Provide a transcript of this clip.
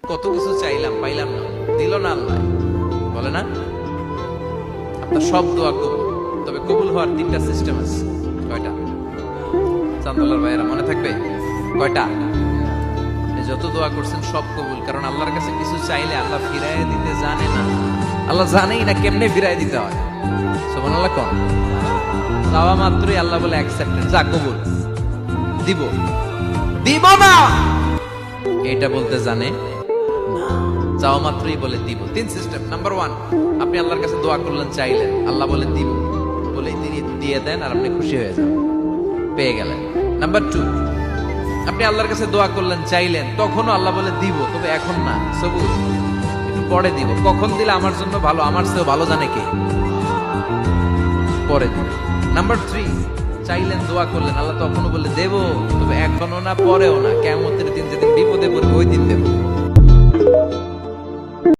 কত কিছু চাইলাম, পাইলাম না, দিল না আল্লাহ, বলে না? আপনার সব দোয়া কবুল, তবে কবুল হওয়ার 3টা সিস্টেম আছে। কয়টা? চান্দোলার ভাইয়েরা মনে থাকবে? কয়টা? যত দোয়া করছেন সব কবুল, কারণ আল্লাহর কাছে কিছু চাইলে আল্লাহ ফিরাইয়া দিতে জানে না। আল্লাহ জানেই না কেমনে ফিরাই দিতে হয়। সুবহানাল্লাহ কোন? চাওয়া মাত্রই আল্লাহ বলে অ্যাকসেপ্টেড, যা কবুল, দিব দিব না এটা বলতে জানে না, চাওয়া মাত্রই বলে দিব। 3 সিস্টেম। নাম্বার 1, আপনি আল্লাহর কাছে দোয়া করলেন, চাইলেন, আল্লাহ বলে দিব, বলে তিনি দিয়ে দেন আর আপনি খুশি হয়ে যান, পেয়ে গেলেন। নাম্বার 2, আপনি আল্লাহর কাছে দোয়া করলেন, চাইলেন, তখনও আল্লাহ বলে দিব, তবে এখন না, সবুর, একটু পরে দিব। কখন দিলে আমার জন্য ভালো, আমার চেয়েও ভালো জানে কে, পরে দিব। নাম্বার 3, চাইলেন, দোয়া করলেন, আল্লাহ তখনও বলে দেব, তবে এখনো না, পরেও না, কিয়ামতের দিন যেদিন বিপদে পড়বে ওই দিন দেব।